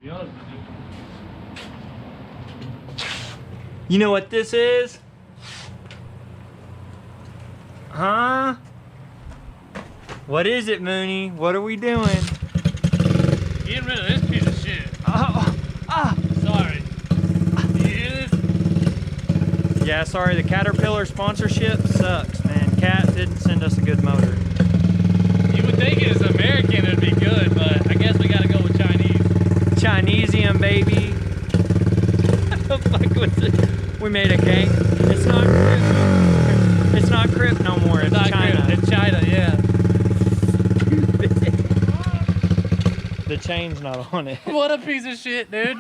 Be honest with you. You know what this is? Huh? What is it, Mooney? What are we doing? Getting rid of this piece of shit. Sorry. You hear this? Yeah, sorry, the Caterpillar sponsorship sucks, man. Cat didn't send us a good motor. You would think it was American, it'd be good, but I guess we gotta go with Chinese. Chinesium, baby. Fuck with it. We made a gang. It's not Crip. It's not Crip no more. It's not China. Crip, it's China, yeah. The chain's not on it. What a piece of shit, dude.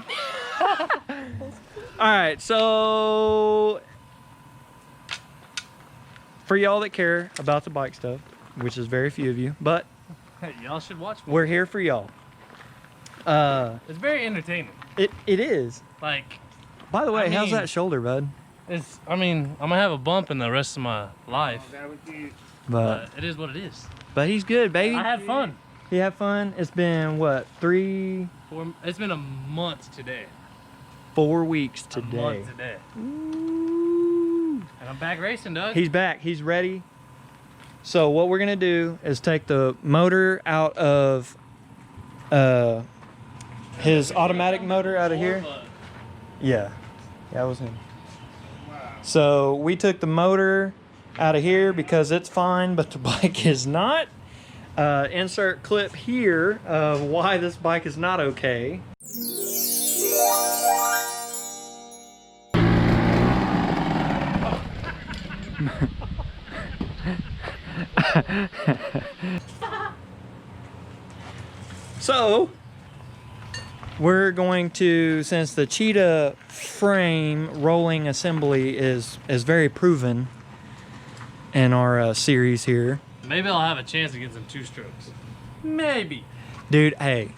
Alright, so for y'all that care about the bike stuff, which is very few of you, but Hey, y'all should watch me. we're here for y'all. It's very entertaining. It is. Like, By the way, I how's mean- that shoulder, bud? I mean, I'm gonna have a bump in the rest of my life, But but it is what it is. he's good, baby. I had fun. You had fun. It's been what, It's been a month today. 4 weeks A today. month today. Ooh. And I'm back racing, Doug. He's back. He's ready. So what we're gonna do is take the motor out of his automatic motor out of here. Yeah, that was him. So we took the motor out of here because it's fine, but the bike is not. Insert clip here of why this bike is not okay. So we're going to, since the Cheetah frame rolling assembly is very proven in our series here. Maybe I'll have a chance against some two strokes. Maybe. Dude, hey,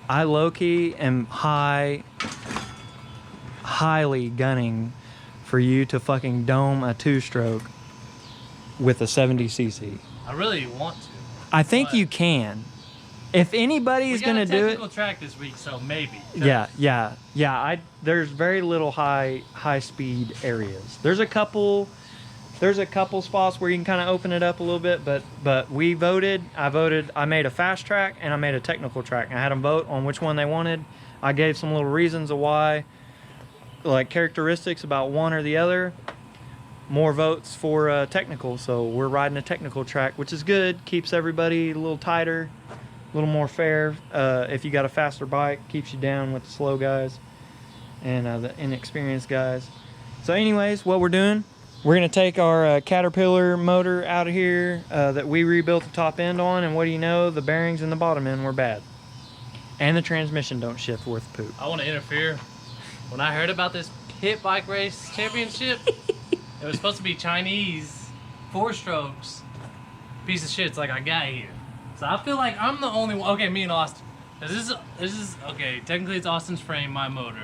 I low-key am highly gunning for you to fucking dome a two-stroke with a 70cc. I really want to. I think But- you can. If anybody's gonna do it, technical track this week, so maybe. yeah. There's very little high speed areas. There's a couple spots where you can kind of open it up a little bit, but we voted. I made a fast track and I made a technical track. I had them vote on which one they wanted. I gave some little reasons of why, like characteristics about one or the other. More votes for technical, so we're riding a technical track, which is good. Keeps everybody a little tighter, a little more fair. If you got a faster bike, keeps you down with the slow guys and the inexperienced guys. So anyways, what we're doing, we're gonna take our Caterpillar motor out of here that we rebuilt the top end on, and what do you know, the bearings in the bottom end were bad. And the transmission don't shift worth poop. I want to interfere. When I heard about this pit bike race championship, it was supposed to be Chinese, 4 strokes, piece of shit. It's like I got here. So I feel like I'm the only one. Okay, me and Austin. This is okay. Technically, it's Austin's frame, my motor.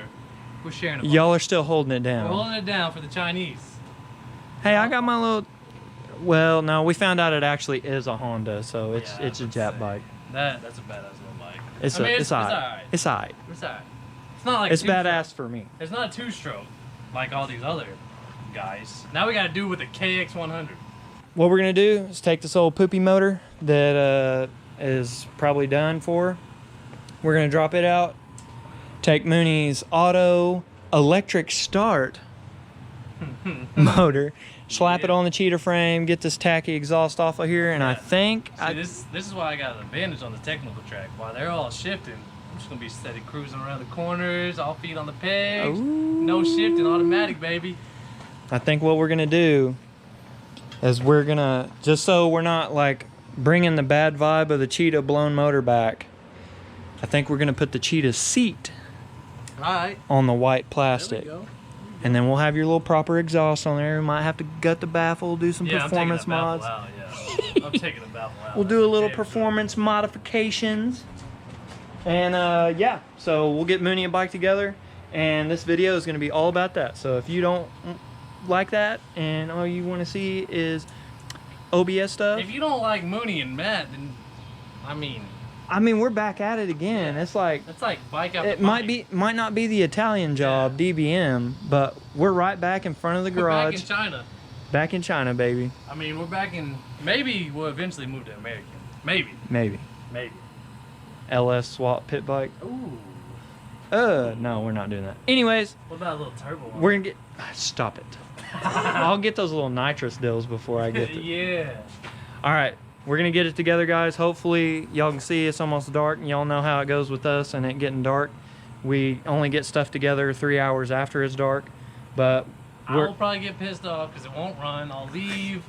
We're sharing a bike. Y'all are still holding it We're down. holding it down for the Chinese. Hey, I got my little. Well, no, we found out it actually is a Honda, so it's Yeah, a I was Jap say, bike. That's a badass little bike. It's I mean, it's alright. alright. It's alright. It's alright. It's not like It's two-stroke. badass for me. It's not a 2-stroke like all these other guys. Now we got to do with a KX100. What we're gonna do is take this old poopy motor that is probably done for. We're gonna drop it out. Take Mooney's auto electric start motor, slap it on the Cheetah frame, get this tacky exhaust off of here, and I think See, this is why I got an advantage on the technical track. While they're all shifting, I'm just gonna be steady cruising around the corners, all feet on the pegs, no shifting, automatic, baby. I think what we're gonna do is we're gonna, just so we're not like bringing the bad vibe of the Cheetah blown motor back, I think we're gonna put the Cheetah seat All right, on the white there plastic. we go. And then we'll have your little proper exhaust on there. We might have to gut the baffle, do some Yeah, performance I'm taking mods. the baffle out, yeah. I'm taking the baffle out. We'll do a little Damn performance modifications. And yeah, so we'll get Mooney a bike together. And this video is going to be all about that. So if you don't like that and all you want to see is OBS stuff. If you don't like Mooney and Matt, then I mean, I mean, we're back at it again. Yeah. It's like It's like bike after it bike. might not be the Italian job, DBM, but we're right back in front of the We're garage. back in China. Back in China, baby. I mean, we're back in. Maybe we'll eventually move to American. Maybe. Maybe. LS swap pit bike. Ooh. No, we're not doing that. Anyways, What about a little turbo one? we're gonna get. Stop it. I'll get those little nitrous deals before I get. Yeah. All right, we're gonna get it together, guys. Hopefully, y'all can see it's almost dark, and y'all know how it goes with us and it getting dark. We only get stuff together 3 hours after it's dark, but I'll probably get pissed off because it won't run. I'll leave.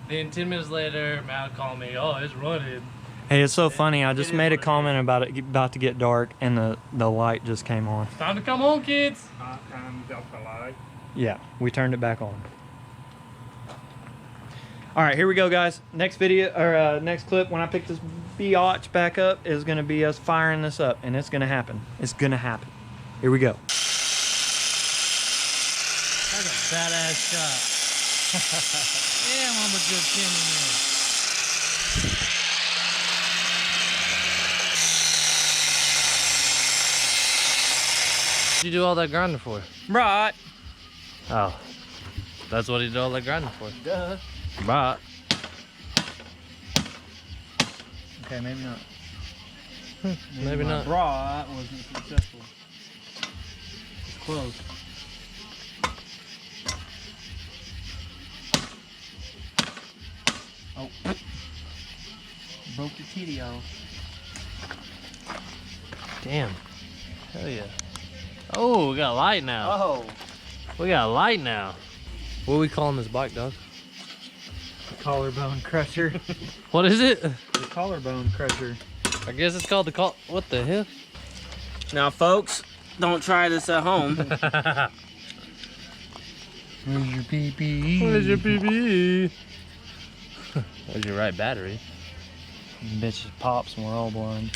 Then 10 minutes later, Matt will call me. Oh, it's running. hey, it's so funny. I just is made a what it comment about it about to get dark, and the light just came on. Time to come home, kids. Yeah, we turned it back on. All right, here we go, guys. Next video or next clip when I pick this biatch back up is gonna be us firing this up, and it's gonna happen. It's gonna happen. Here we go. That's a badass shot. Damn, I'm a good cameraman. What'd you do all that grinding for? Right. Oh, that's what he did all that grinding for. Duh. Right. Okay, maybe not. Maybe not. Bra wasn't successful. It's close. Oh. Broke the titty off. Damn. Hell yeah. Oh, we got a light now. Oh. We got a light now. What are we calling this bike, dog? The collarbone crusher. What is it? The collarbone crusher. I guess it's called the call. What the hell? Now, folks, don't try this at home. Where's your PPE? Where's your PPE? Where's your right battery? Bitch just pops and we're all blind.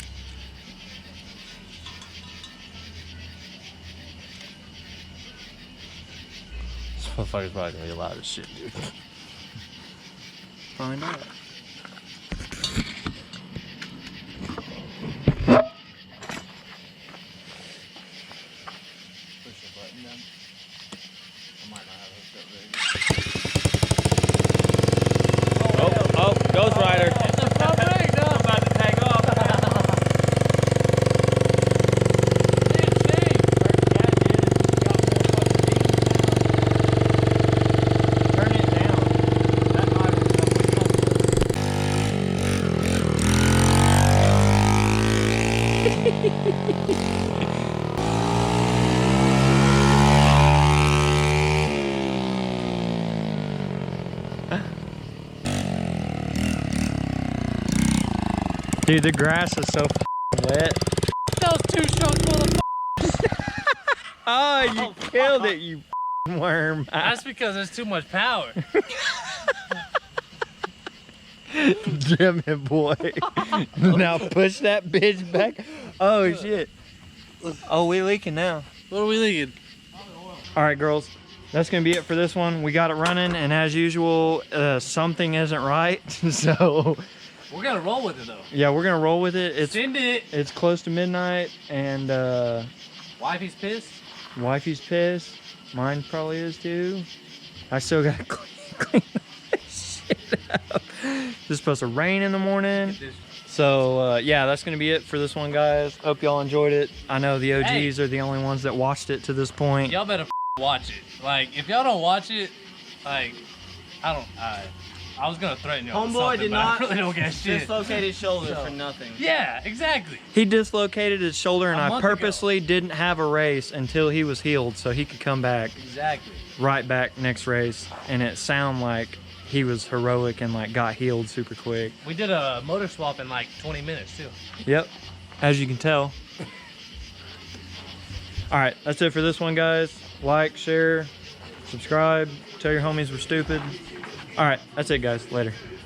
This motherfucker's probably gonna be loud as shit, dude. Find out. Push the button down. I might not have hooked up very Oh, Ghost Rider. It's a front brake, dog. I'm about to take off. Turn it down. That might have Dude, the grass is so wet. Those two trucks full of Oh, you killed it, you worm. That's because there's too much power. Damn it, boy. Now push that bitch back. Oh, shit. Oh, we leaking now. What are we leaking? All right, girls. That's going to be it for this one. We got it running, and as usual, something isn't right. So, We're gonna roll with it though. yeah, we're going to roll with it. Send it. It's close to midnight, and Wifey's pissed. wifey's pissed. Mine probably is too. I still got to clean this shit up. It's supposed to rain in the morning. So, yeah, that's going to be it for this one, guys. Hope y'all enjoyed it. I know the OGs are the only ones that watched it to this point. Y'all better watch it. Like, if y'all don't watch it, like, I was gonna threaten y'all. with Homeboy something, did but I not really don't get shit. dislocate his shoulder for nothing. Yeah, exactly. He dislocated his shoulder, and A I month ago. purposely didn't have a race until he was healed so he could come back Exactly. right back next race. And it sounded like he was heroic and like got healed super quick. We did a motor swap in like 20 minutes too. Yep, as you can tell. All right, that's it for this one, guys. Like, share, subscribe, tell your homies we're stupid. All right, that's it, guys. Later.